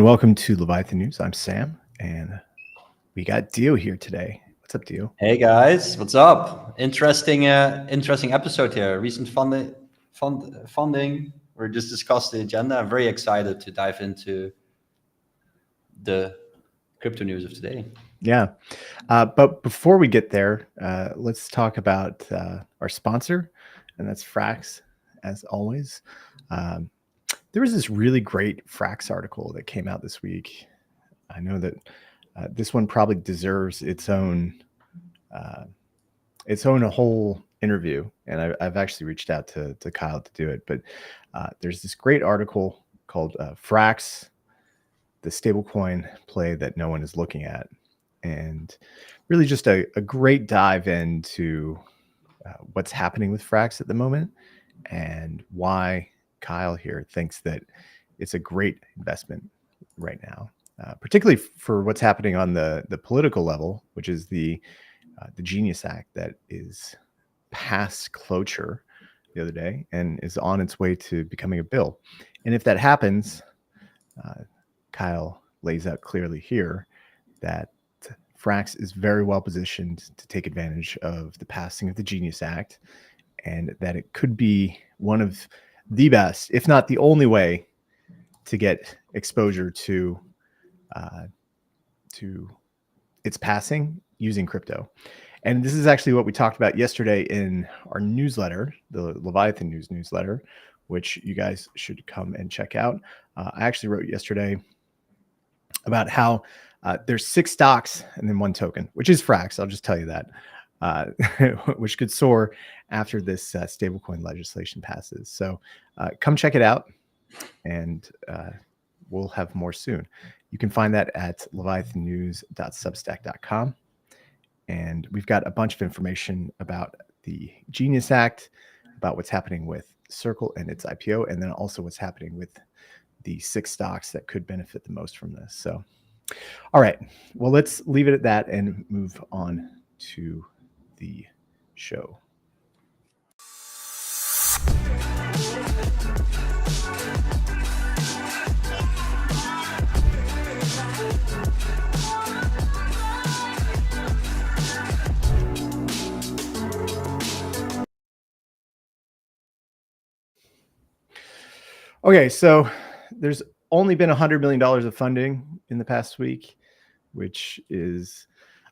welcome to Leviathan News. I'm Sam, and we got Deo here today. What's up, Deo? Hey guys, what's up? Interesting episode here. Recent funding. We just discussed the agenda. I'm very excited to dive into the crypto news of today. Yeah, but before we get there, let's talk about our sponsor, and that's FRAX, as always. There was this really great FRAX article that came out this week. I know that this one probably deserves its own a whole interview, and I've actually reached out to Kyle to do it. But there's this great article called FRAX, the stablecoin play that no one is looking at, and really just a great dive into what's happening with FRAX at the moment and why Kyle here thinks that it's a great investment right now, particularly for what's happening on the political level, which is the Genius Act that is past cloture the other day and is on its way to becoming a bill. And if that happens, Kyle lays out clearly here that FRAX is very well positioned to take advantage of the passing of the Genius Act, and that it could be one of the best, if not the only way, to get exposure to its passing using crypto. And this is actually what we talked about yesterday in our newsletter, the Leviathan News newsletter, which you guys should come and check out. I actually wrote yesterday about how there's 6 stocks and then 1 token, which is FRAX. I'll just tell you that, which could soar after this stablecoin legislation passes. So come check it out, and we'll have more soon. You can find that at leviathannews.substack.com. And we've got a bunch of information about the Genius Act, about what's happening with Circle and its IPO, and then also what's happening with the 6 stocks that could benefit the most from this. So, all right, well, let's leave it at that and move on to the show. Okay, so there's only been $100 million of funding in the past week, which is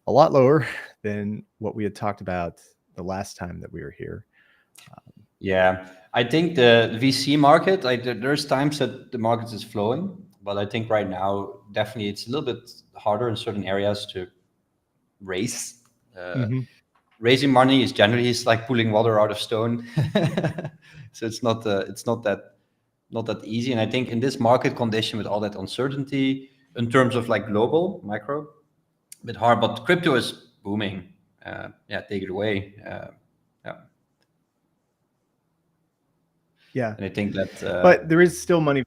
a lot lower than what we had talked about the last time that we were here. Yeah, I think the VC market, there's times that the market is flowing, but I think right now, definitely it's a little bit harder in certain areas to raise. Raising money is generally like pulling water out of stone. So it's not that easy. And I think in this market condition with all that uncertainty in terms of like global macro, a bit hard, but crypto is booming. Take it away. Yeah. And I think that but there is still money.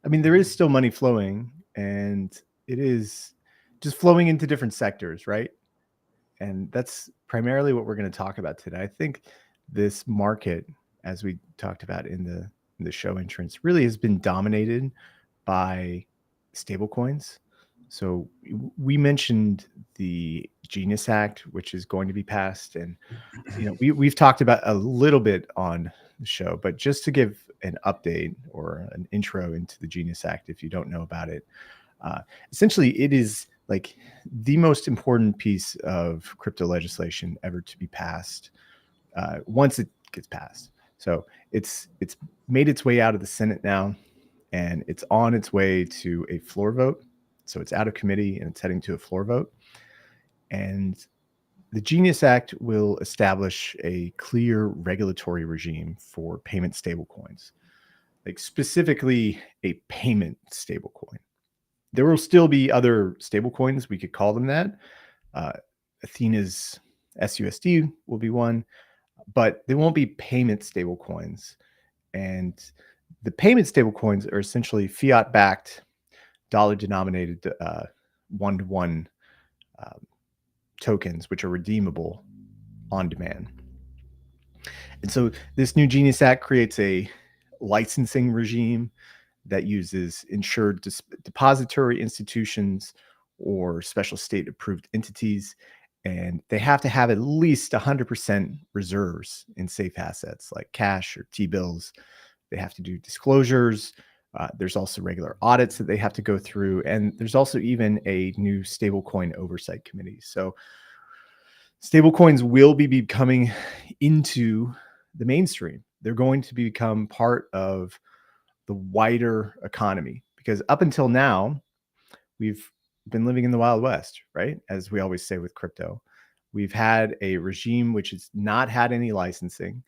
I mean, there is still money flowing, and it is just flowing into different sectors, right? And that's primarily what we're going to talk about today. I think this market, as we talked about in the show entrance, really has been dominated by stablecoins. So we mentioned the Genius Act, which is going to be passed, and we've talked about a little bit on the show, but just to give an update or an intro into the Genius Act, if you don't know about it, essentially it is like the most important piece of crypto legislation ever to be passed once it gets passed. So it's made its way out of the Senate now, and it's on its way to a floor vote. So it's out of committee and it's heading to a floor vote. And the Genius Act will establish a clear regulatory regime for payment stablecoins, like specifically a payment stablecoin. There will still be other stablecoins, we could call them that. Athena's SUSD will be one, but there won't be payment stablecoins. And the payment stablecoins are essentially fiat-backed, dollar-denominated one-to-one tokens, which are redeemable on demand. And so this new Genius Act creates a licensing regime that uses insured depository institutions or special state approved entities. And they have to have at least 100% reserves in safe assets like cash or T-bills. They have to do disclosures. There's also regular audits that they have to go through. And there's also even a new stablecoin oversight committee. So stablecoins will be coming into the mainstream. They're going to become part of the wider economy, because up until now, we've been living in the Wild West, right? As we always say with crypto, we've had a regime which has not had any licensing,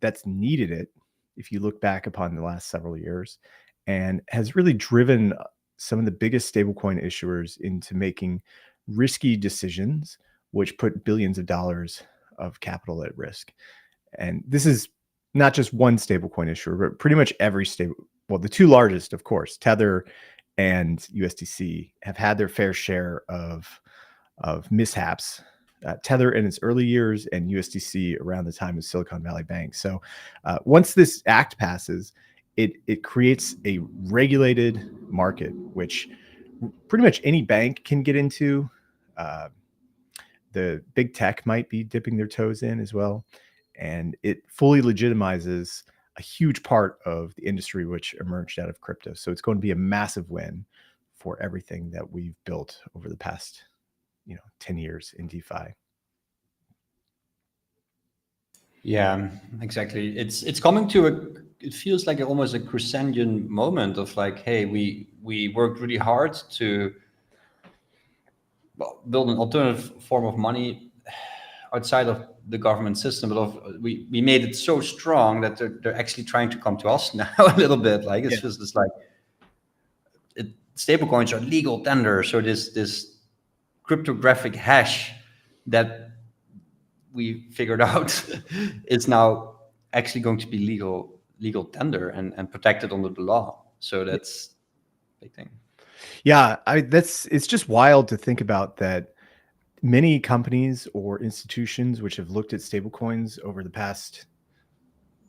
that's needed it, if you look back upon the last several years, and has really driven some of the biggest stablecoin issuers into making risky decisions, which put billions of dollars of capital at risk. And this is not just one stablecoin issuer, but pretty much every well, the two largest, of course, Tether and USDC, have had their fair share of mishaps. Tether in its early years, and USDC around the time of Silicon Valley Bank. So once this act passes, it creates a regulated market, which pretty much any bank can get into. The big tech might be dipping their toes in as well. And it fully legitimizes a huge part of the industry which emerged out of crypto. So it's going to be a massive win for everything that we've built over the past 10 years in DeFi. Yeah, exactly. It's coming to it feels like almost a crescendo moment of like, hey, we worked really hard to build an alternative form of money outside of the government system, but we made it so strong that they're actually trying to come to us now a little bit. Like it's just this like stablecoins are legal tender, so this cryptographic hash that we figured out is now actually going to be legal tender and protected under the law. So that's a big thing. Yeah, it's just wild to think about that. Many companies or institutions which have looked at stablecoins over the past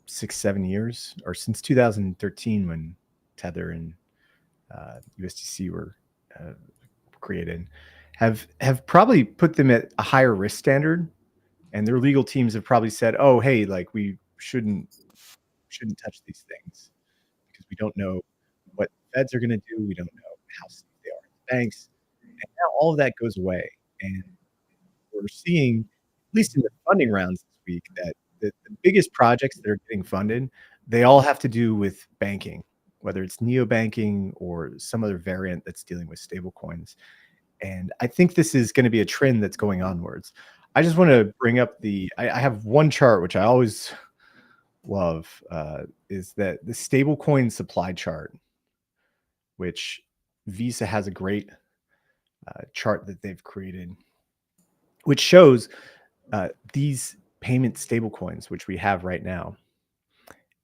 6-7 years, or since 2013 when Tether and USDC were created, have probably put them at a higher risk standard, and their legal teams have probably said, "Oh, hey, like we shouldn't touch these things because we don't know what feds are going to do. We don't know how safe they are in banks." And now all of that goes away, and we're seeing, at least in the funding rounds this week, that the biggest projects that are getting funded, they all have to do with banking, whether it's neobanking or some other variant that's dealing with stablecoins. And I think this is going to be a trend that's going onwards. I just want to bring up I have one chart which I always love, is that the stablecoin supply chart, which Visa has a great chart that they've created, which shows these payment stablecoins, which we have right now.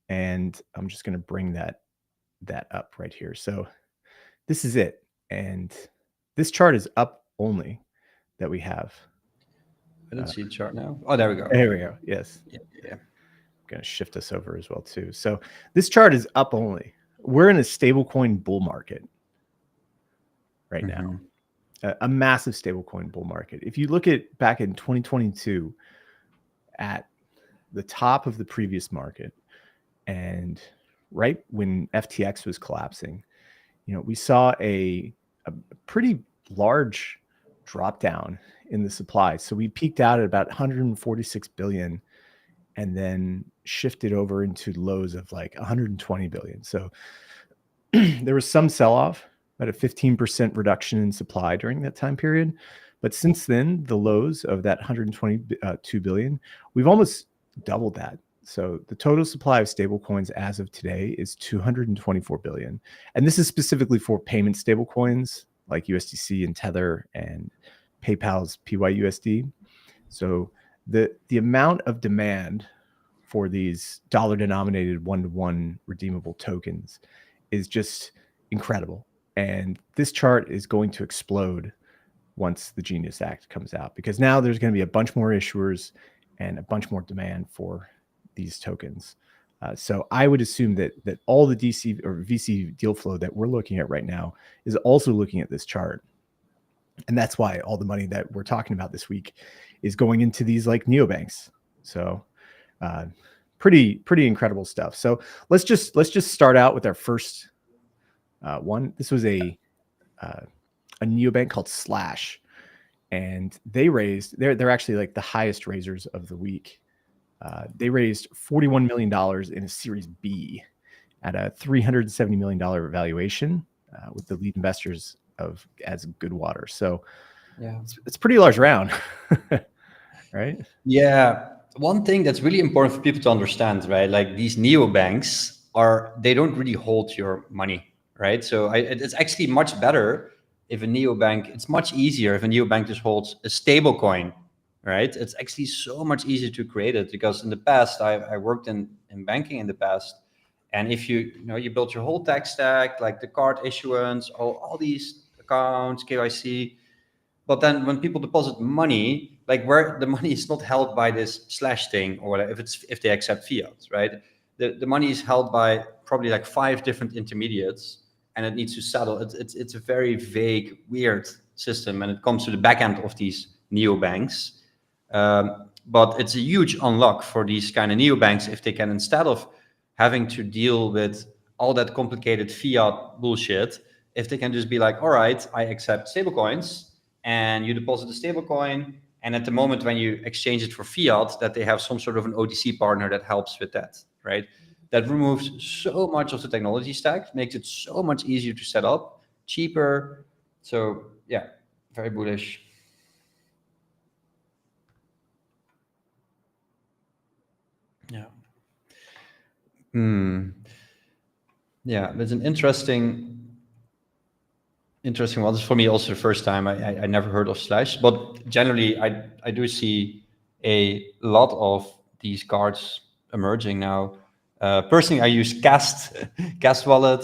And I'm just going to bring that up right here. So this is it. And this chart is up only that we have. I don't see the chart now. Oh, there we go. There we go. Yes. Yeah. I'm going to shift us over as well too. So this chart is up only. We're in a stablecoin bull market right now. A massive stablecoin bull market. If you look at back in 2022 at the top of the previous market, and right when FTX was collapsing, we saw a pretty large drop down in the supply. So we peaked out at about 146 billion and then shifted over into lows of like 120 billion. So there was some sell-off, about a 15% reduction in supply during that time period. But since then, the lows of that 122 billion, we've almost doubled that. So the total supply of stablecoins as of today is 224 billion. And this is specifically for payment stablecoins like USDC and Tether and PayPal's PYUSD. So the amount of demand for these dollar-denominated one-to-one redeemable tokens is just incredible. And this chart is going to explode once the Genius Act comes out, because now there's going to be a bunch more issuers and a bunch more demand for these tokens. So I would assume that all the DC or VC deal flow that we're looking at right now is also looking at this chart. And that's why all the money that we're talking about this week is going into these like neobanks. So pretty incredible stuff. So let's just start out with our first one. This was a neobank called Slash, and they raised, they're actually like the highest raisers of the week. They raised $41 million in a Series B at a $370 million valuation, with the lead investors of as Goodwater. So Yeah, it's a pretty large round, right? yeah. One thing that's really important for people to understand, right? Like these neobanks they don't really hold your money, right? So it's actually much better if a neobank, it's much easier if a neobank just holds a stable coin, right? It's actually so much easier to create it, because in the past, I worked in banking in the past. And if you built your whole tech stack, like the card issuance, all these accounts, KYC, but then when people deposit money, like where the money is not held by this Slash thing or whatever, if they accept fiat, right? The money is held by probably like 5 different intermediates, and it needs to settle. It's a very vague, weird system, and it comes to the back end of these neobanks. But it's a huge unlock for these kind of neobanks if they can, instead of having to deal with all that complicated fiat bullshit, if they can just be like, all right, I accept stablecoins, and you deposit the stablecoin, and at the moment when you exchange it for fiat, that they have some sort of an OTC partner that helps with that, right? That removes so much of the technology stack, makes it so much easier to set up, cheaper. So yeah, very bullish. Yeah. Yeah, that's an interesting one. This is for me also the first time. I never heard of Slash, but generally I do see a lot of these cards emerging now. Personally, I use Cast Wallet,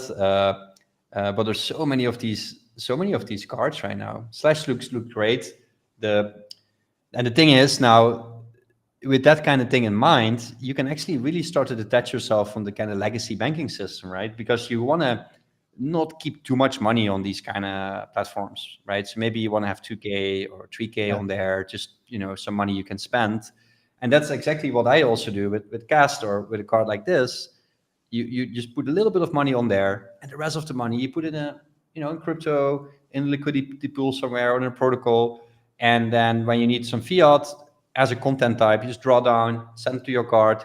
but there's so many of these cards right now. Slash looks great. And the thing is now, with that kind of thing in mind, you can actually really start to detach yourself from the kind of legacy banking system, right? Because you want to not keep too much money on these kind of platforms, right? So maybe you want to have 2K or 3K on there, just, some money you can spend. And that's exactly what I also do with Cast, or with a card like this. You just put a little bit of money on there, and the rest of the money you put in in crypto, in a liquidity pool somewhere, or in a protocol. And then when you need some fiat as a content type, you just draw down, send it to your card,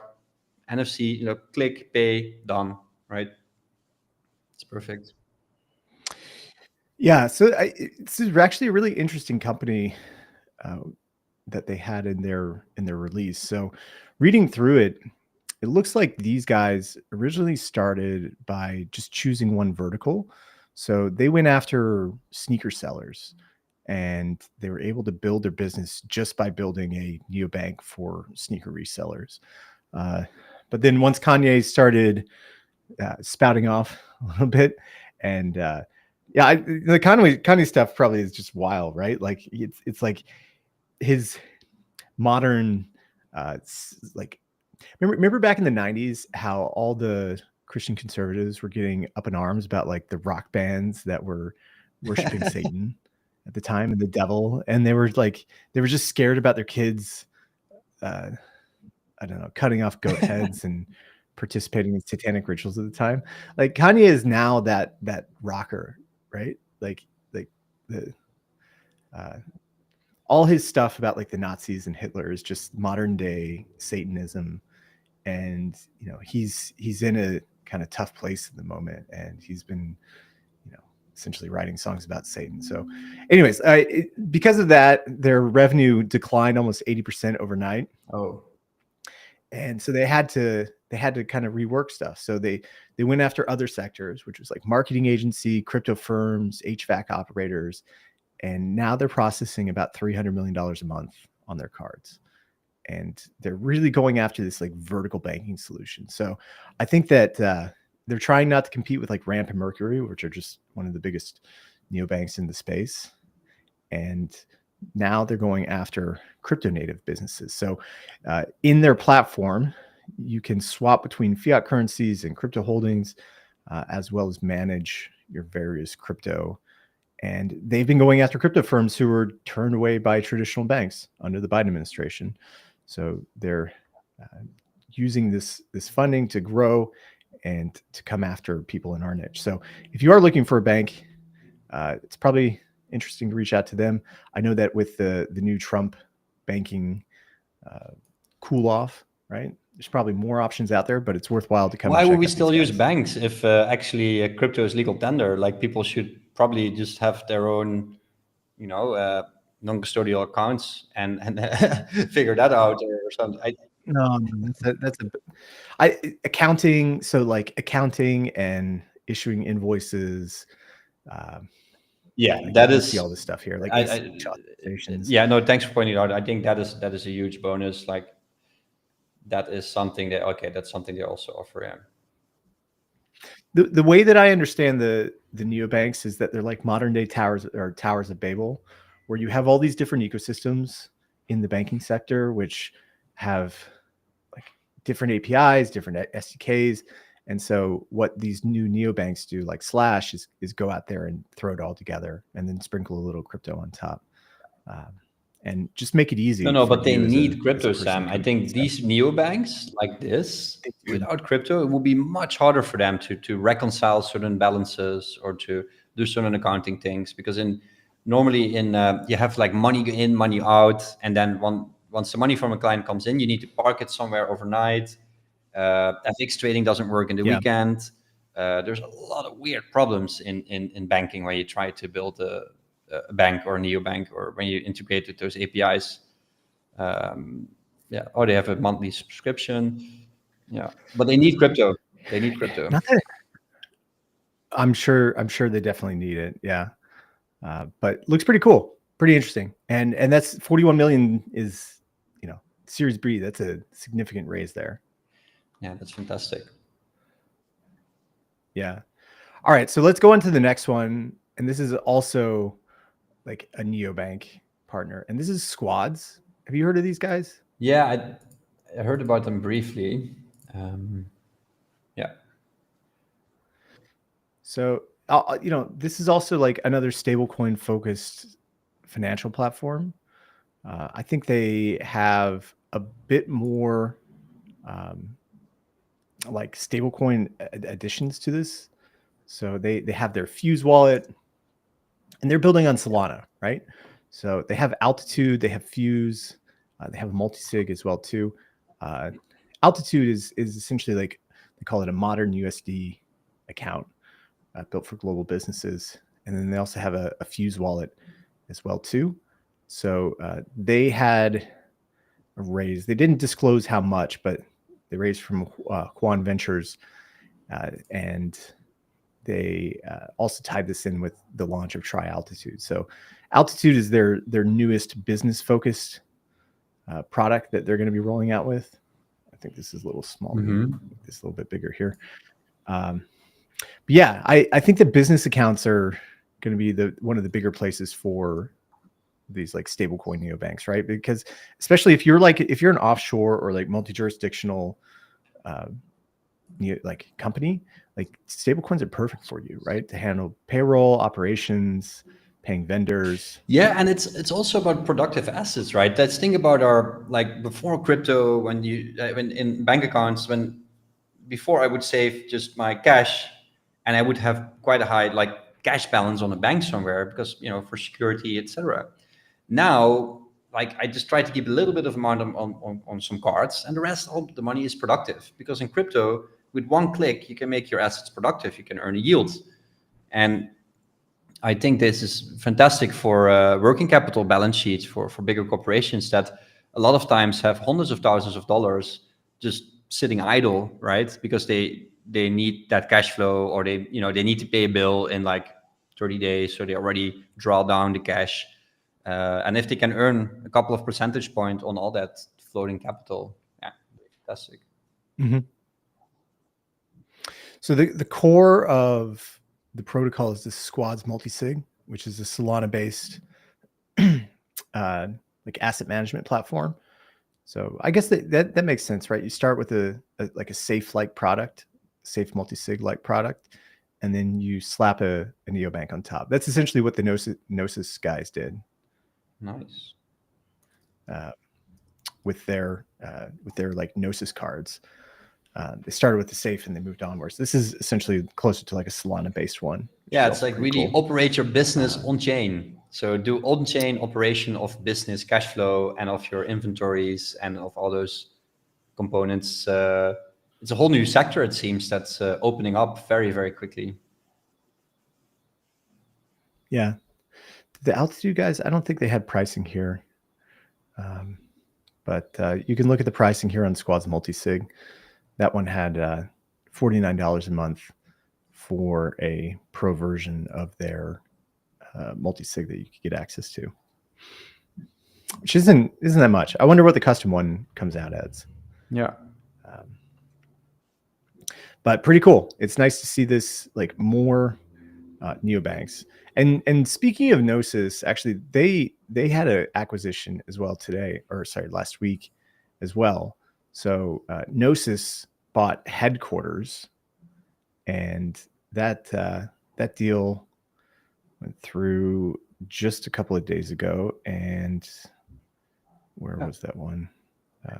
NFC, click, pay, done, right? It's perfect. Yeah. So this is actually a really interesting company that they had in their release. So reading through it, it looks like these guys originally started by just choosing one vertical. So they went after sneaker sellers, and they were able to build their business just by building a neobank for sneaker resellers. But then once Kanye started spouting off a little bit, and the Kanye stuff probably is just wild, right? Like it's like his modern, like remember back in the 90s how all the Christian conservatives were getting up in arms about like the rock bands that were worshiping Satan at the time, and the devil, and they were just scared about their kids, I don't know, cutting off goat heads and participating in satanic rituals at the time. Like Kanye is now that rocker, right? Like the all his stuff about like the Nazis and Hitler is just modern day Satanism. And he's in a kind of tough place at the moment, and he's been essentially writing songs about Satan. So anyways, because of that, their revenue declined almost 80% overnight. Oh, And so they had to kind of rework stuff. So they went after other sectors, which was like marketing agency, crypto firms, HVAC operators, and now they're processing about $300 million a month on their cards. And they're really going after this like vertical banking solution. So I think that they're trying not to compete with like Ramp and Mercury, which are just one of the biggest neobanks in the space. And now they're going after crypto native businesses. So in their platform, you can swap between fiat currencies and crypto holdings, as well as manage your various crypto. And they've been going after crypto firms who were turned away by traditional banks under the Biden administration. So they're using this funding to grow and to come after people in our niche. So if you are looking for a bank, it's probably interesting to reach out to them. I know that with the new Trump banking cool off, right? There's probably more options out there, but it's worthwhile to come. Why and would check we out still these use guys. banks if actually crypto is legal tender? Like people should probably just have their own, non-custodial accounts and figure that out or something. No, that's accounting. So like accounting and issuing invoices. Yeah, Like that you'll see is. all this stuff here, like I, ACH I, authorizations. yeah, no, thanks for pointing it out. I think that is a huge bonus. Like that is something that's something they also offer. Yeah. The way that I understand the neobanks is that they're like modern day towers or towers of Babel, where you have all these different ecosystems in the banking sector, which have like different APIs, different SDKs. And so what these new neobanks do, like Slash, is go out there and throw it all together and then sprinkle a little crypto on top. And just make it easy No, for but they you as need a crypto, person Sam. to I come think step. these neobanks like this, They do. without crypto, it will be much harder for them to reconcile certain balances or to do certain accounting things. Because normally you have like money in, money out, and then once the money from a client comes in, you need to park it somewhere overnight. FX trading doesn't work in the Yeah. weekend. There's a lot of weird problems in banking when you try to build a bank or a neobank, or when you integrate with those APIs. Or they have a monthly subscription. Yeah, but they need crypto. They need crypto. Not that I'm sure they definitely need it. Yeah. But looks pretty cool, pretty interesting. And that's 41 million is, Series B. That's a significant raise there. Yeah, that's fantastic. Yeah. All right. So let's go on to the next one. And this is also like a neobank partner. And this is Squads. Have you heard of these guys? Yeah, I heard about them briefly. Yeah. So, this is also like another stablecoin focused financial platform. I think they have a bit more like stablecoin additions to this. So they have their Fuse wallet, and they're building on Solana, right? So they have Altitude, they have Fuse, they have a multi-sig as well too. Altitude is essentially like they call it a modern USD account built for global businesses, and then they also have a Fuse wallet as well too. So they had a raise. They didn't disclose how much, but they raised from Quan Ventures, and they also tied this in with the launch of Try Altitude. So Altitude is their newest business focused product that they're going to be rolling out with. I think this is a little smaller. Make this a little bit bigger here. But yeah, I think the business accounts are going to be one of the bigger places for these like stablecoin neobanks, right? Because especially if you're an offshore or like multi-jurisdictional like company, like stablecoins are perfect for you, right? To handle payroll, operations, paying vendors. Yeah, and it's also about productive assets, right? Let's think about our, like, before crypto, when in bank accounts, before I would save just my cash, and I would have quite a high like cash balance on a bank somewhere because for security, etc. Now, like, I just try to keep a little bit of amount on some cards, and the rest of the money is productive, because in crypto, with one click, you can make your assets productive. You can earn a yield, and I think this is fantastic for working capital balance sheets for bigger corporations that a lot of times have hundreds of thousands of dollars just sitting idle, right? Because they need that cash flow, or they need to pay a bill in like 30 days, so they already draw down the cash. And if they can earn a couple of percentage point on all that floating capital, yeah, fantastic. Mm-hmm. So the core of the protocol is this Squads multi-sig, which is a Solana based like asset management platform. So I guess that makes sense, right? You start with a safe-like product, safe multi-sig like product, and then you slap a neobank on top. That's essentially what the Gnosis guys did. Nice. With their like Gnosis cards. They started with the safe and they moved onwards. This is essentially closer to like a Solana-based one. Yeah, it's like really cool. Operate your business on chain. So do on chain operation of business cash flow and of your inventories and of all those components. It's a whole new sector, it seems, that's opening up very, very quickly. Yeah. The Altitude guys, I don't think they had pricing here. But you can look at the pricing here on Squad's multi-sig. That one had $49 a month for a pro version of their multi-sig that you could get access to, which isn't that much. I wonder what the custom one comes out as. Yeah. But pretty cool. It's nice to see this, like, more neobanks. And speaking of Gnosis, actually they had an acquisition as well last week as well. So Gnosis bought Headquarters, and that deal went through just a couple of days ago. And where was that one?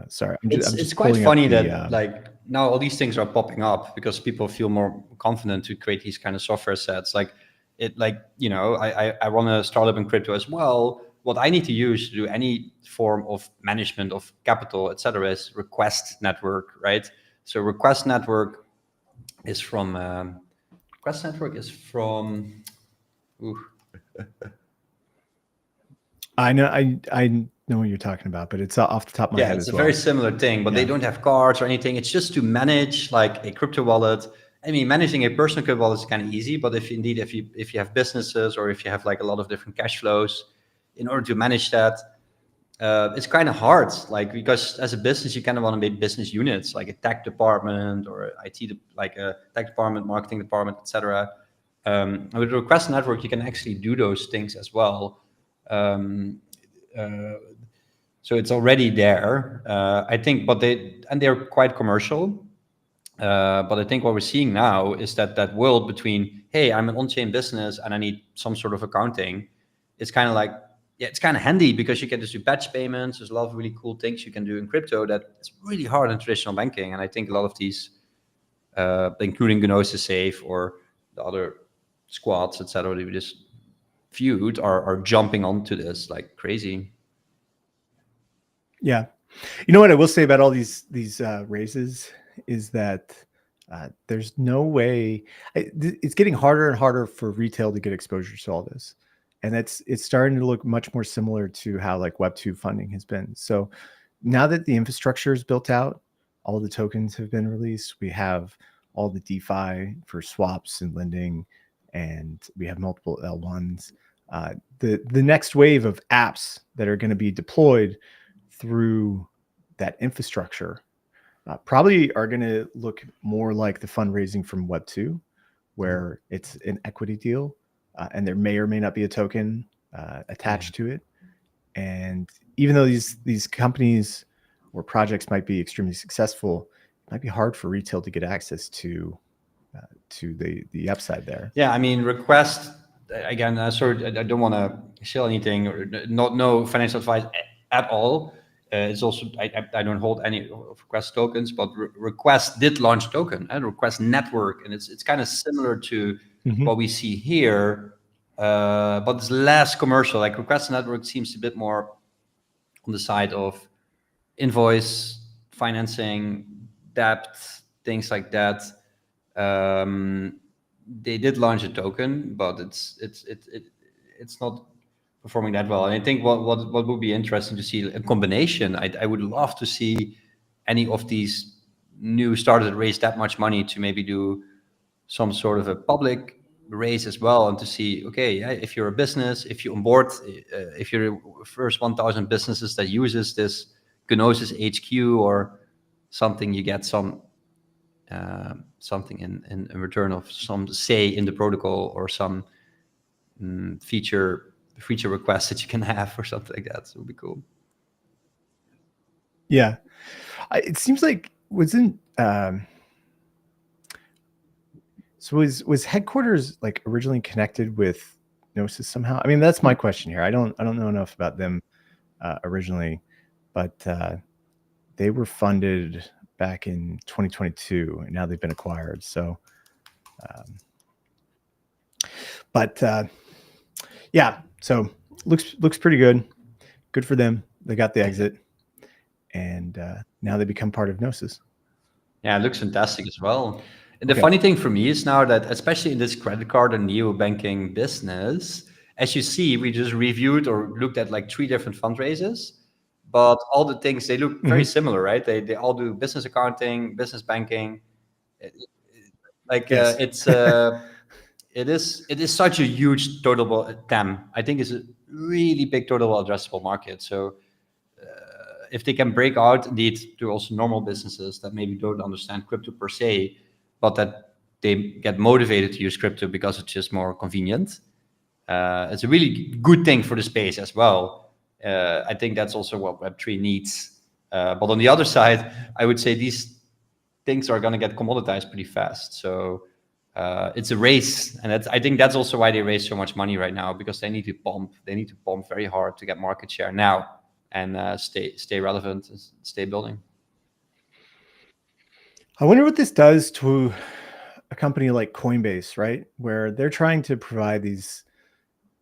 Sorry, It's quite funny that like now all these things are popping up because people feel more confident to create these kind of software sets. Like I run a startup in crypto as well. What I need to use to do any form of management of capital, etc., is Request Network, right? So Request Network is from I know what you're talking about, but it's off the top of my head as well. It's a very similar thing, but they don't have cards or anything. It's just to manage like a crypto wallet. I mean, managing a personal crypto wallet is kind of easy, but if you have businesses or if you have like a lot of different cash flows, in order to manage that, it's kind of hard. Like, because as a business, you kind of want to make business units, like a tech department or like a tech department, marketing department, etc. With Request Network, you can actually do those things as well. So it's already there, I think, but they're quite commercial. But I think what we're seeing now is that world between, hey, I'm an on-chain business and I need some sort of accounting. It's kind of like, it's kind of handy because you can just do batch payments. There's a lot of really cool things you can do in crypto that it's really hard in traditional banking. And I think a lot of these, including Gnosis Safe or the other squads, etc., that we just viewed, are jumping onto this like crazy. Yeah. You know what I will say about all these raises is that there's no way. It's getting harder and harder for retail to get exposure to all this. And it's starting to look much more similar to how like Web2 funding has been. So now that the infrastructure is built out, all the tokens have been released. We have all the DeFi for swaps and lending, and we have multiple L1s. The next wave of apps that are going to be deployed through that infrastructure probably are going to look more like the fundraising from Web2, where it's an equity deal, and there may or may not be a token attached to it. And even though these companies or projects might be extremely successful, it might be hard for retail to get access to the upside there. Yeah, I mean, Request, again, sorry, I don't want to sell anything or no financial advice at all. It's also, I don't hold any of Request tokens, but Request did launch a token, Request Network, and it's kind of similar to what we see here, but it's less commercial. Like Request Network seems a bit more on the side of invoice financing, debt, things like that. They did launch a token, but it's not performing that well. And I think what would be interesting to see a combination. I would love to see any of these new startups that raise that much money to maybe do some sort of a public raise as well, and to see, okay, yeah, if you're a business, if you onboard, if you're the first 1,000 businesses that uses this Gnosis HQ or something, you get some something in return of some say in the protocol or some feature request that you can have or something like that. So it would be cool. Yeah. It seems like wasn't so was headquarters like originally connected with Gnosis somehow? I mean, that's my question here. I don't know enough about them originally, but they were funded back in 2022, and now they've been acquired. So, but yeah, so looks pretty good. Good for them. They got the exit, and now they become part of Gnosis. Yeah, it looks fantastic as well. And the Okay. funny thing for me is now that, especially in this credit card and neobanking business, as you see, we just reviewed or looked at like 3 different fundraisers, but all the things, they look very similar, right? They all do business accounting, business banking. Like Yes. it is such a huge total TAM. I think it's a really big total addressable market. So if they can break out indeed to also normal businesses that maybe don't understand crypto per se, but that they get motivated to use crypto because it's just more convenient, it's a really good thing for the space as well. I think that's also what Web3 needs. But on the other side, I would say these things are going to get commoditized pretty fast. So it's a race, and I think that's also why they raise so much money right now, because they need to pump. They need to pump very hard to get market share now and stay relevant, and stay building. I wonder what this does to a company like Coinbase, right? Where they're trying to provide these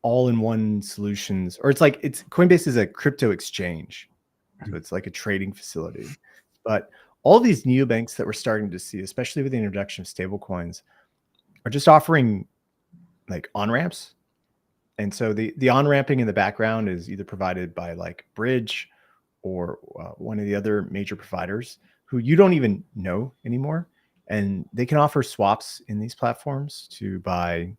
all-in-one solutions, or it's Coinbase is a crypto exchange. So it's like a trading facility. But all these neobanks that we're starting to see, especially with the introduction of stablecoins, are just offering like on-ramps. And so the on-ramping in the background is either provided by like Bridge or one of the other major providers who you don't even know anymore. And they can offer swaps in these platforms to buy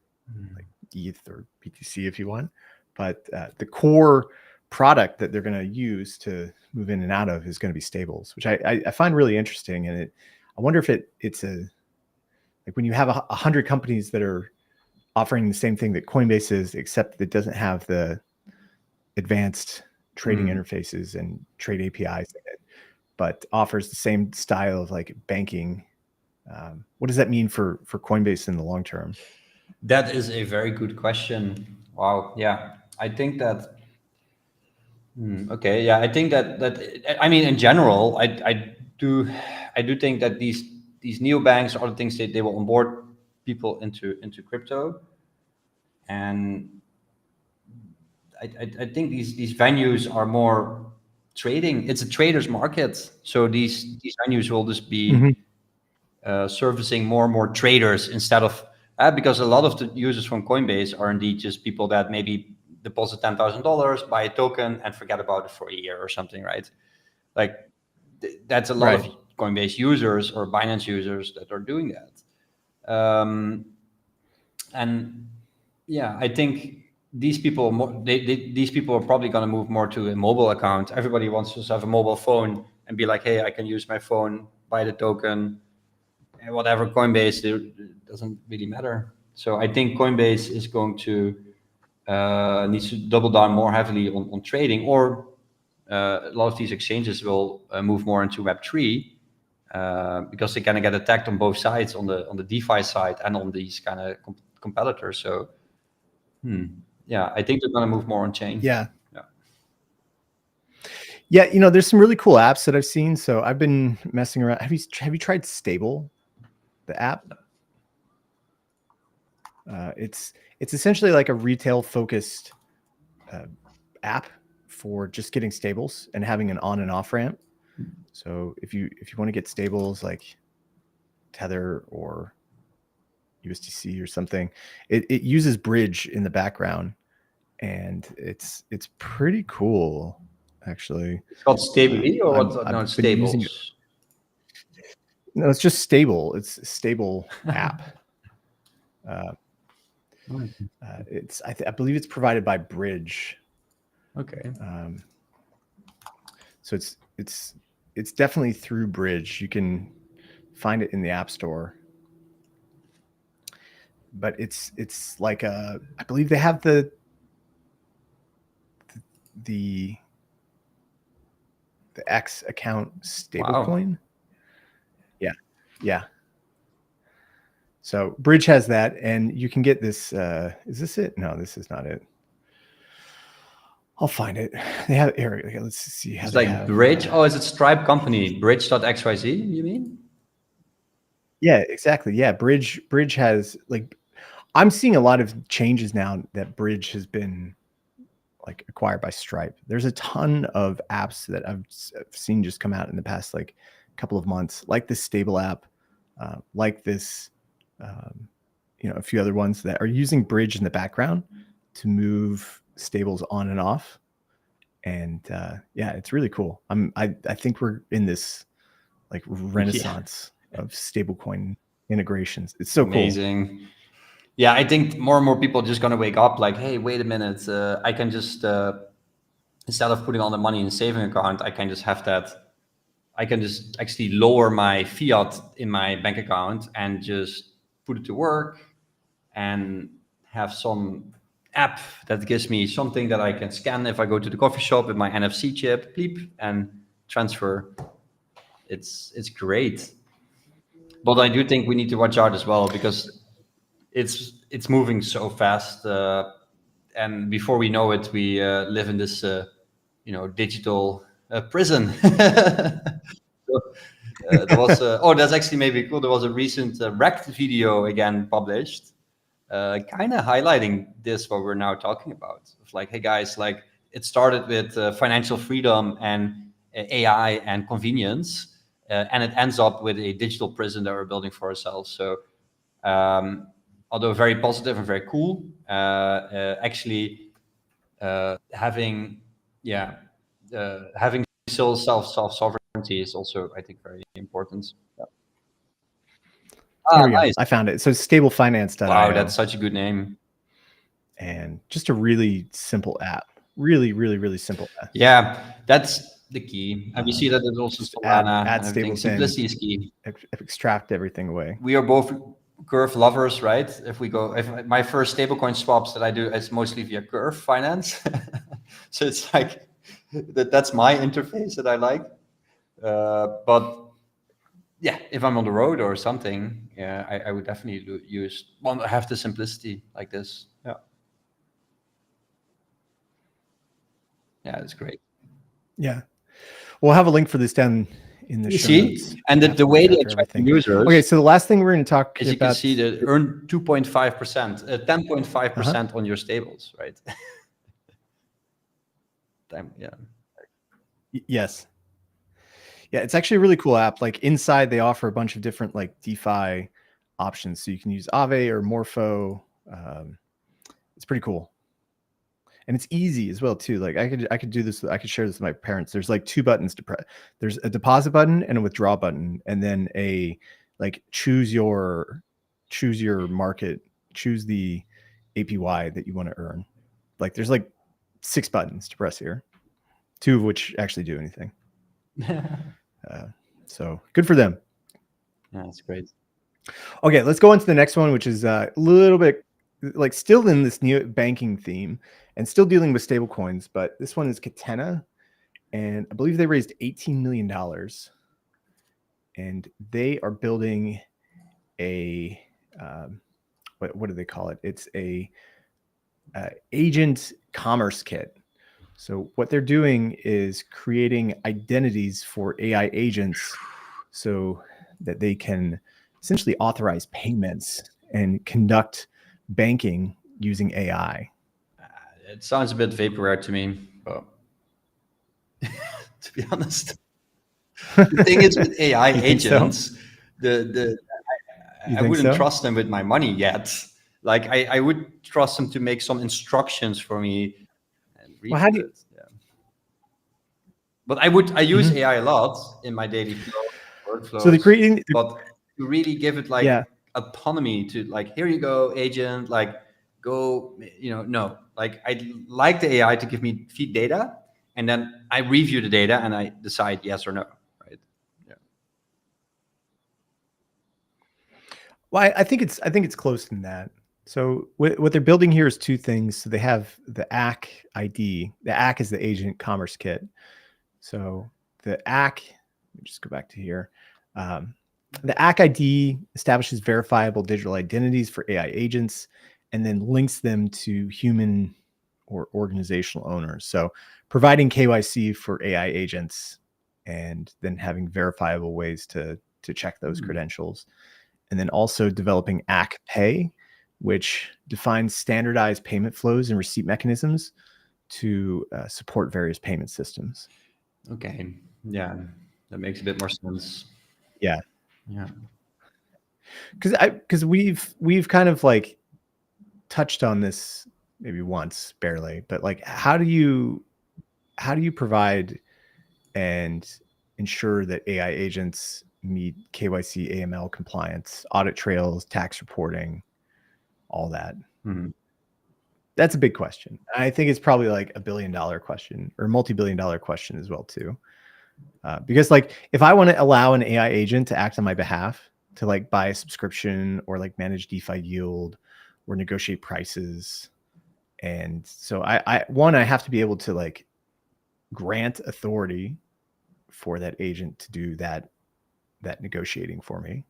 like ETH or BTC if you want. But the core product that they're going to use to move in and out of is going to be stables, which I find really interesting. And I wonder if it's like when you have 100 companies that are offering the same thing that Coinbase is, except it doesn't have the advanced trading interfaces and trade APIs in it, but offers the same style of like banking. What does that mean for Coinbase in the long term? That is a very good question. Wow. Yeah, I think that. Okay. Yeah, I think that I mean, in general, I do think that these neobanks or other things, they will onboard people into crypto, and I think these venues are more trading. It's a trader's market, so these venues will just be servicing more and more traders instead of because a lot of the users from Coinbase are indeed just people that maybe deposit $10,000, buy a token, and forget about it for a year or something, right? Like that's a lot Right. of Coinbase users or Binance users that are doing that. And yeah, I think these people these people are probably going to move more to a mobile account. Everybody wants to have a mobile phone and be like, hey, I can use my phone, buy the token, and whatever. Coinbase, it doesn't really matter. So I think Coinbase is going to needs to double down more heavily on trading, or a lot of these exchanges will move more into Web3 because they kind of get attacked on both sides, on the DeFi side and on these kind of competitors. So yeah, I think they're going to move more on chain. Yeah. Yeah. Yeah, there's some really cool apps that I've seen. So I've been messing around. Have you tried Stable, the app? It's essentially like a retail focused app for just getting stables and having an on and off ramp. So if you want to get stables like Tether or USDC or something, it uses Bridge in the background, and it's pretty cool actually. It's called Stably or what? No, I've it's been using it. Stables. No, it's just Stable. It's a Stable app. I believe it's provided by Bridge. Okay. So it's definitely through Bridge. You can find it in the App Store. But it's like I believe they have the the X account Wow. stablecoin. Yeah. So Bridge has that, and you can get this. Is this it? No, this is not it. I'll find it. They have area. Let's see how It's they like have. Bridge. Oh, is it Stripe company? Bridge.xyz, you mean? Yeah, exactly. Yeah, Bridge has like, I'm seeing a lot of changes now that Bridge has been like acquired by Stripe. There's a ton of apps that I've seen just come out in the past like couple of months, like this stable app, like this, a few other ones that are using Bridge in the background to move stables on and off. And yeah, it's really cool. I think we're in this like renaissance of stablecoin integrations. It's so Amazing. cool. Yeah, I think more and more people are just going to wake up like, hey, wait a minute. I can just, instead of putting all the money in a saving account, I can just have that. I can just actually lower my fiat in my bank account and just put it to work and have some app that gives me something that I can scan if I go to the coffee shop with my NFC chip, bleep, and transfer. It's great. But I do think we need to watch out as well because it's moving so fast, and before we know it, we live in this digital prison. So, there was that's actually maybe cool. There was a recent Wrecked video again published, kind of highlighting this what we're now talking about. It's like, hey guys, like it started with financial freedom and AI and convenience, and it ends up with a digital prison that we're building for ourselves. So although very positive and very cool, actually having still self-sovereignty is also, I think, very important. Yeah. Here we go. Nice. I found it. So stablefinance.io. Wow, that's such a good name. And just a really simple app. Really, really, really simple app. Yeah, that's the key. And we see that there's also Just Solana add and everything. stables Simplicity in, is key. extract everything away. We are both Curve lovers, right? If my first stablecoin swaps that I do is mostly via Curve Finance. So it's like that's my interface that I like. But yeah, if I'm on the road or something, yeah, I would definitely have the simplicity like this. Yeah. Yeah, it's great. Yeah. We'll have a link for this down in the show notes. And the way they attract users. Okay, so the last thing we're going to talk as about. You can see, that earn 2.5%, 10.5% on your stables, right? Yeah. Yes. Yeah, it's actually a really cool app. Like inside, they offer a bunch of different like DeFi options, so you can use Aave or Morpho. It's pretty cool, and it's easy as well too. Like I could do this. I could share this with my parents. There's like two buttons to press. There's a deposit button and a withdraw button, and then a like choose your market, choose the APY that you want to earn. Like there's like 6 buttons to press here, 2 of which actually do anything. So good for them. Yeah, that's great. Okay, let's go on to the next one, which is a little bit like still in this new banking theme and still dealing with stable coins, but this one is Catena, and I believe they raised $18 million, and they are building a what do they call it? It's a agent commerce kit. So what they're doing is creating identities for AI agents so that they can essentially authorize payments and conduct banking using AI. It sounds a bit vaporware to me, but to be honest, the thing is with AI agents, so? I wouldn't trust them with my money yet. Like I would trust them to make some instructions for me. Well, how do you? Yeah. But I use AI a lot in my daily workflows. So but to really give it like autonomy to like, here you go, agent, like go, no. Like I like the AI to feed data, and then I review the data and I decide yes or no. Right. Yeah. Well, I think it's close than that. So what they're building here is 2 things. So they have the ACK ID. The ACK is the agent commerce kit. So the ACK, let me just go back to here. The ACK ID establishes verifiable digital identities for AI agents and then links them to human or organizational owners. So providing KYC for AI agents and then having verifiable ways to check those credentials. And then also developing ACK Pay, which defines standardized payment flows and receipt mechanisms to support various payment systems. Okay. Yeah, that makes a bit more sense. Yeah. Yeah. Because we've kind of like touched on this maybe once, barely, but like how do you provide and ensure that AI agents meet KYC, AML compliance, audit trails, tax reporting, all that? That's a big question. I think it's probably like $1 billion question or multi-billion-dollar question as well too. Because like if I want to allow an AI agent to act on my behalf to like buy a subscription or like manage DeFi yield or negotiate prices, and so I have to be able to like grant authority for that agent to do that negotiating for me.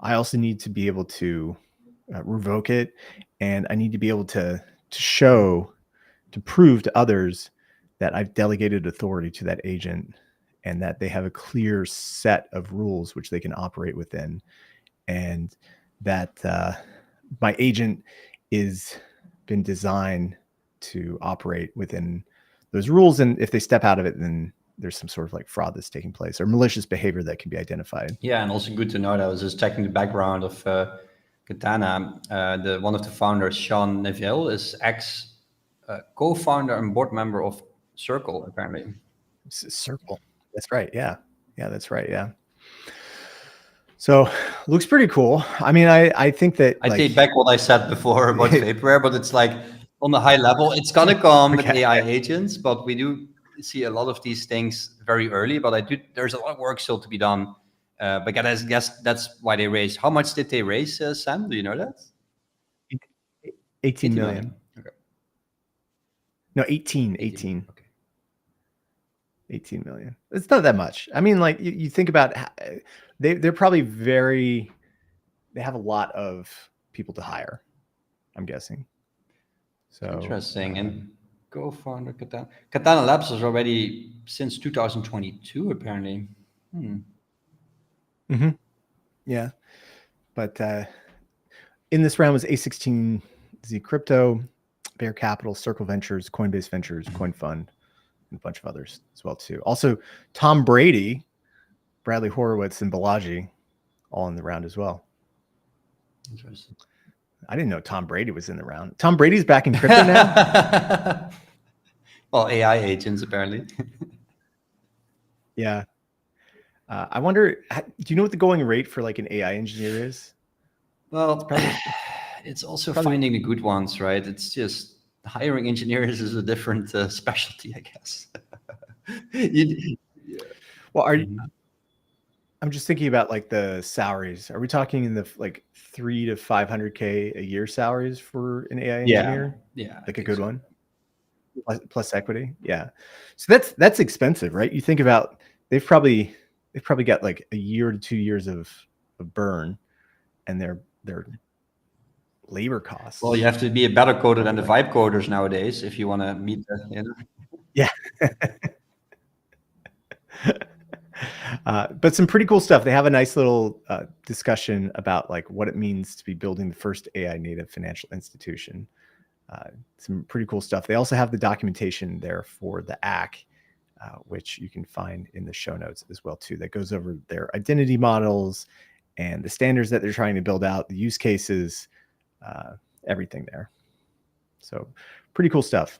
I also need to be able to revoke it, and I need to be able to prove to others that I've delegated authority to that agent and that they have a clear set of rules which they can operate within, and that my agent is been designed to operate within those rules. And if they step out of it, then there's some sort of like fraud that's taking place or malicious behavior that can be identified. Yeah, and also good to know that I was just checking the background of Catena. One of the founders, Sean Neville, is ex co-founder and board member of Circle, apparently. Circle. That's right. Yeah. Yeah, that's right. Yeah. So looks pretty cool. I mean, I think that I take back what I said before about vaporware, but it's like on the high level, it's gonna come with AI agents, but we do see a lot of these things very early. But there's a lot of work still to be done. But I guess that's why they raised. How much did they raise, Sam? Do you know that? 18 million. Okay. No, 18. Okay. 18 million. It's not that much. I mean, like you think about they're probably they have a lot of people to hire, I'm guessing. So interesting. And co-founder Catena Labs is already since 2022, apparently. Yeah. But in this round was A16Z Crypto, Bear Capital, Circle Ventures, Coinbase Ventures, Coin Fund, and a bunch of others as well too. Also, Tom Brady, Bradley Horowitz, and Balaji all in the round as well. Interesting. I didn't know Tom Brady was in the round. Tom Brady's back in crypto now? Well, AI agents, apparently. Yeah. I wonder, do you know what the going rate for like an AI engineer is? Well, it's also finding the good ones, right? It's just hiring engineers is a different specialty, I guess. Well, I'm just thinking about like the salaries. Are we talking in the like 300 to 500K a year salaries for an AI engineer? Yeah, like a good one plus equity. Yeah, so that's expensive, right? You think about they've probably got like a year to 2 years of burn, and their labor costs. Well, you have to be a better coder than the vibe coders nowadays if you want to meet that. You know? Yeah. But some pretty cool stuff. They have a nice little discussion about like what it means to be building the first AI native financial institution. Some pretty cool stuff. They also have the documentation there for the ACK, which you can find in the show notes as well too. That goes over their identity models and the standards that they're trying to build out, the use cases, everything there. So pretty cool stuff.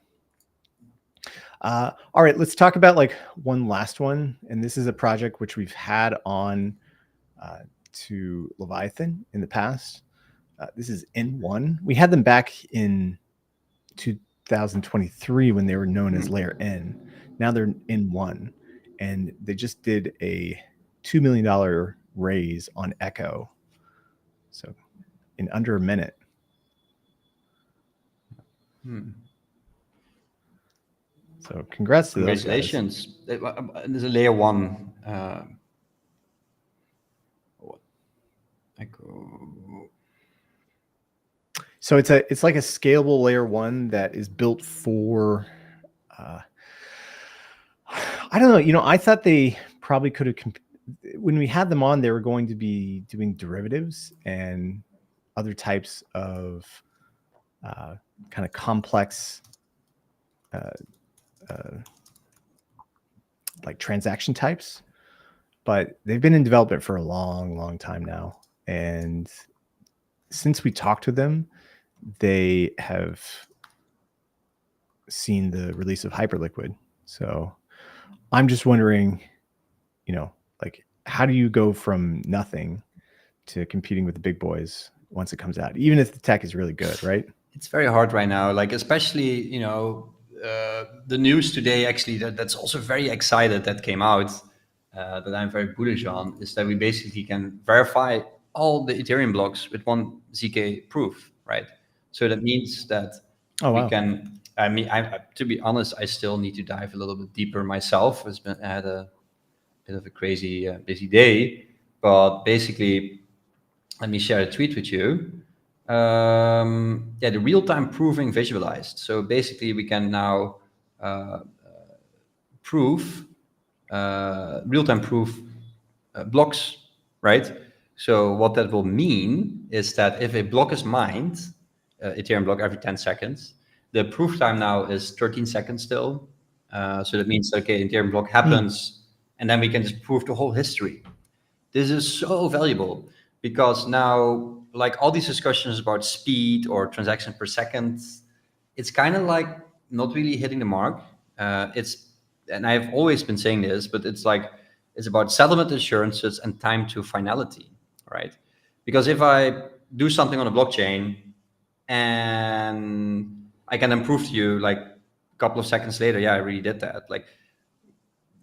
All right, let's talk about like one last one. And this is a project which we've had on to Leviathan in the past. This is N1. We had them back in 2023 when they were known as Layer N. Now they're N1. And they just did a $2 million raise on Echo. So in under a minute. So congrats to those guys. Congratulations. There's a layer 1. So it's like a scalable layer 1 that is built for. I don't know. I thought they probably could have. When we had them on, they were going to be doing derivatives and other types of kind of complex, like transaction types. But they've been in development for a long, long time now. And since we talked to them, they have seen the release of Hyperliquid. So I'm just wondering, like, how do you go from nothing to competing with the big boys once it comes out, even if the tech is really good, right? It's very hard right now. Like, especially, the news today, actually, that's also very excited that came out, that I'm very bullish on, is that we basically can verify all the Ethereum blocks with one ZK proof, right? So that means that we can, to be honest, I still need to dive a little bit deeper myself. I had a bit of a crazy, busy day, but basically, let me share a tweet with you. The real-time proving visualized. So basically, we can now prove real-time proof blocks, right? So what that will mean is that if a block is mined, Ethereum block every 10 seconds, the proof time now is 13 seconds still. So that means, okay, Ethereum block happens, and then we can just prove the whole history. This is so valuable because now, like, all these discussions about speed or transaction per second, it's kind of like not really hitting the mark. And I've always been saying this, but it's about settlement assurances and time to finality, right? Because if I do something on a blockchain and I can then prove to you, like, a couple of seconds later, yeah, I really did that. Like,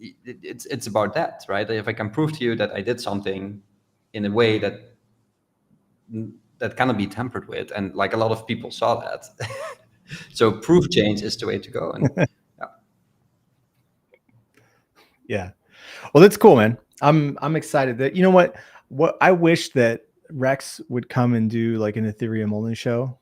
it's about that, right? If I can prove to you that I did something in a way that cannot be tampered with, and like a lot of people saw that. So proof change is the way to go. And yeah. Well, that's cool, man. I'm excited that, what I wish that Rex would come and do like an Ethereum only show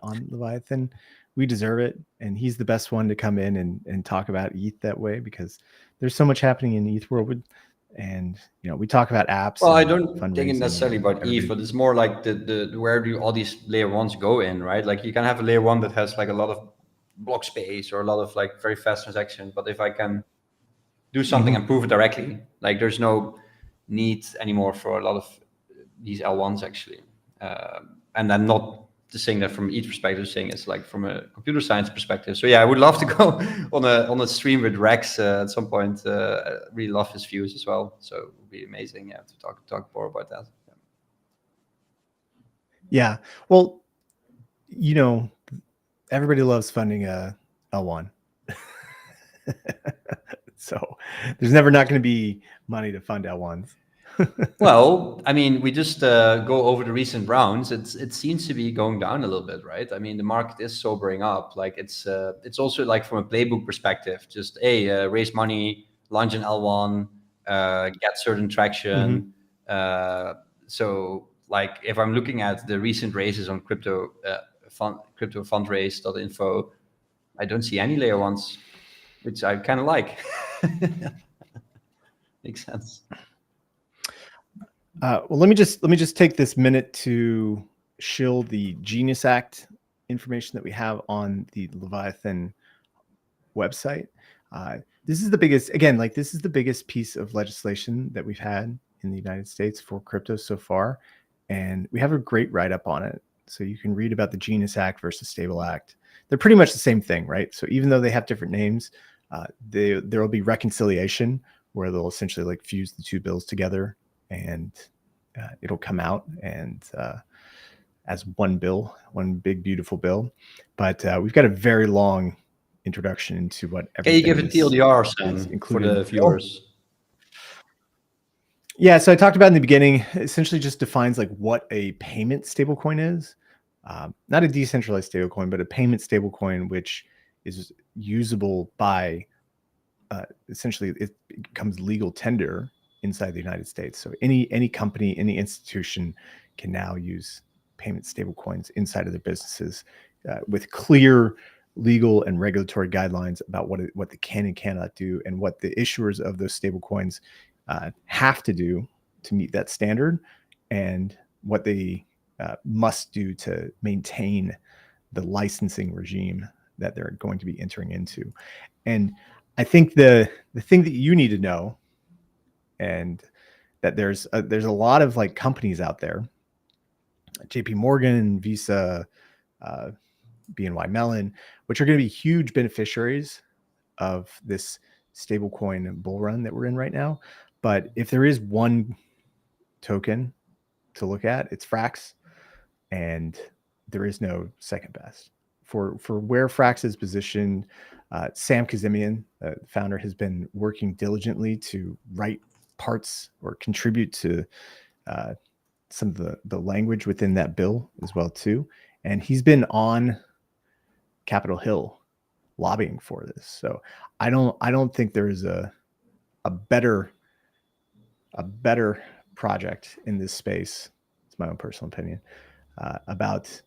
on Leviathan. We deserve it, and he's the best one to come in and talk about ETH that way, because there's so much happening in the ETH world. And we talk about apps. Well, I don't think it necessarily about ETH, but it's more like the where do all these layer 1s go in, right? Like, you can have a layer 1 that has like a lot of block space or a lot of like very fast transactions, but if I can do something and prove it directly, like, there's no need anymore for a lot of these L1s actually. And I'm not just saying that from ETH perspective, saying it's like from a computer science perspective. So yeah, I would love to go on a stream with Rex at some point. Really love his views as well. So it would be amazing, to talk more about that. Yeah. Well, everybody loves funding a L1. So there's never not going to be money to fund L1s. Well, I mean, we just go over the recent rounds. It seems to be going down a little bit, right? I mean, the market is sobering up. Like, it's also like from a playbook perspective, just raise money, launch an L1, get certain traction. So, like, if I'm looking at the recent raises on crypto fundraise.info, I don't see any layer 1s, which I kind of like. Makes sense. Well, let me just take this minute to shill the Genius Act information that we have on the Leviathan website. This is the biggest, again, like, this is the biggest piece of legislation that we've had in the United States for crypto so far, and we have a great write-up on it. So you can read about the Genius Act versus Stable Act. They're pretty much the same thing, right? So even though they have different names, there will be reconciliation where they'll essentially like fuse the two bills together, and it'll come out and as one bill, one big beautiful bill. But we've got a very long introduction into what everything. Can you give a TLDR, Sam, for the viewers? Yeah, so I talked about in the beginning, essentially just defines like what a payment stablecoin is. Not a decentralized stablecoin, but a payment stablecoin, which is usable by essentially it becomes legal tender inside the United States. So any company, any institution can now use payment stablecoins inside of their businesses with clear legal and regulatory guidelines about what they can and cannot do, and what the issuers of those stablecoins have to do to meet that standard, and what they must do to maintain the licensing regime that they're going to be entering into. And I think the thing that you need to know, and that there's a lot of like companies out there, JP Morgan, Visa, BNY Mellon, which are going to be huge beneficiaries of this stablecoin bull run that we're in right now. But if there is one token to look at, it's FRAX, and there is no second best for where FRAX is positioned. Sam Kazemian, the founder, has been working diligently to write parts or contribute to some of the language within that bill as well too. And he's been on Capitol Hill lobbying for this. So I don't think there is a better project in this space. It's my own personal opinion about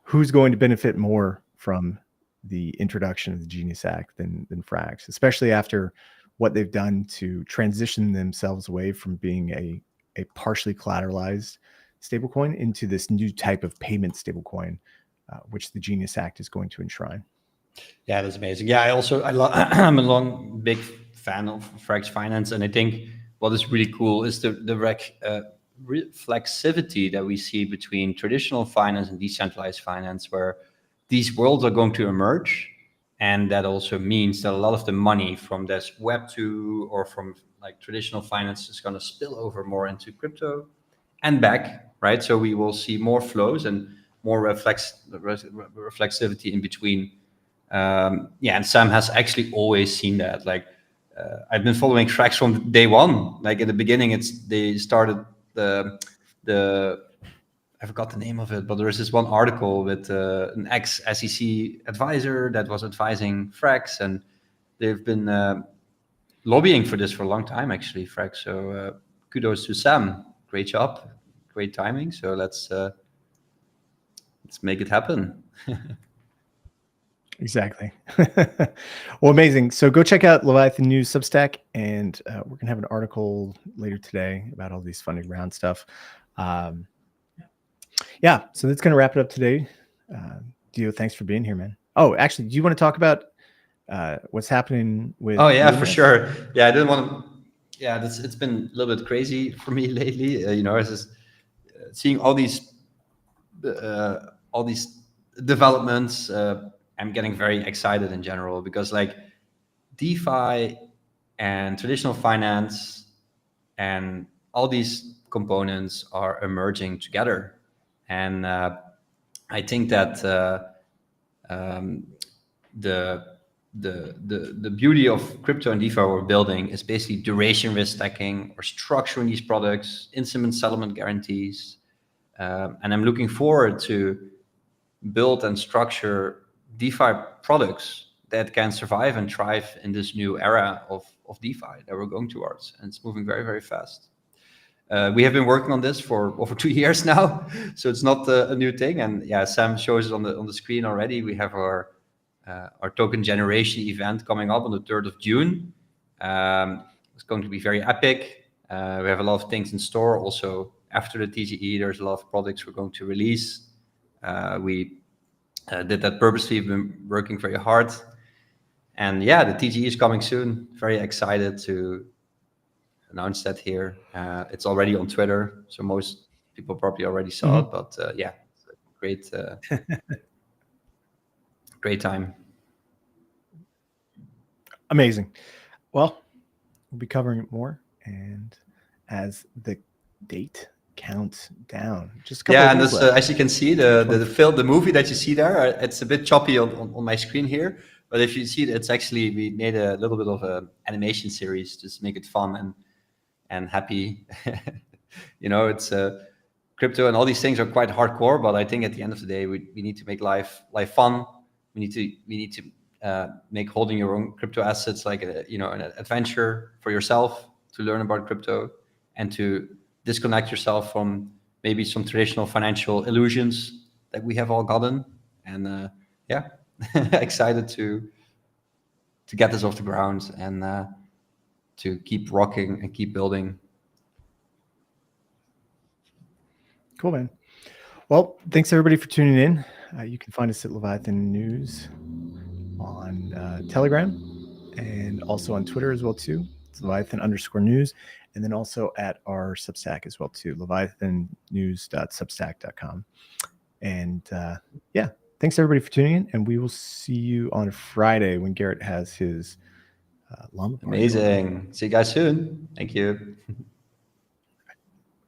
who's going to benefit more from the introduction of the Genius Act than FRAX, especially after what they've done to transition themselves away from being a partially collateralized stablecoin into this new type of payment stablecoin, which the Genius Act is going to enshrine. Yeah, that's amazing. Yeah, I'm a long big fan of FRAX Finance, and I think what is really cool is the reflexivity that we see between traditional finance and decentralized finance, where these worlds are going to emerge. And that also means that a lot of the money from this Web2 or from like traditional finance is going to spill over more into crypto and back, right? So we will see more flows and more reflexivity in between. And Sam has actually always seen that. Like I've been following FRAX from day one. Like in the beginning, they started the I forgot the name of it, but there is this one article with an ex-SEC advisor that was advising FRAX, and they've been lobbying for this for a long time, actually, FRAX. So kudos to Sam. Great job, great timing. So let's make it happen. Exactly. Well, amazing. So go check out Leviathan News Substack, and we're gonna have an article later today about all these funding round stuff. Yeah, so that's gonna wrap it up today. Deo, thanks for being here, man. Oh, actually, do you want to talk about what's happening with? Oh yeah, for sure. Yeah, I didn't want to. Yeah, it's been a little bit crazy for me lately. It's just seeing all these developments. I'm getting very excited in general, because like DeFi and traditional finance and all these components are emerging together. And I think that the beauty of crypto and DeFi we're building is basically duration risk stacking or structuring these products, instrument settlement guarantees. And I'm looking forward to build and structure DeFi products that can survive and thrive in this new era of DeFi that we're going towards. And it's moving very, very fast. We have been working on this for over 2 years now, so it's not a new thing. And yeah, Sam shows it on the screen already. We have our token generation event coming up on the 3rd of June. It's going to be very epic. We have a lot of things in store. Also, after the TGE, there's a lot of products we're going to release. We did that purposely. We've been working very hard. And yeah, the TGE is coming soon. Very excited to announce that here. It's already on Twitter, so most people probably already saw it. But yeah, it's a great time. Amazing. Well, we'll be covering it more, and as the date counts down, just a couple and this, as you can see, the movie that you see there, it's a bit choppy on my screen here. But if you see it, it's actually, we made a little bit of an animation series just to make it fun and happy. It's crypto and all these things are quite hardcore, but I think at the end of the day, we need to make life fun. We need to make holding your own crypto assets like an adventure for yourself to learn about crypto and to disconnect yourself from maybe some traditional financial illusions that we have all gotten. And yeah, excited to get this off the ground and to keep rocking and keep building. Cool, man. Well, thanks everybody for tuning in. You can find us at Leviathan News on Telegram and also on Twitter as well too. It's Leviathan_news, and then also at our Substack as well too, leviathannews.substack.com. And yeah, thanks everybody for tuning in, and we will see you on Friday when Garrett has his llama party. Amazing. See you guys soon. Thank you.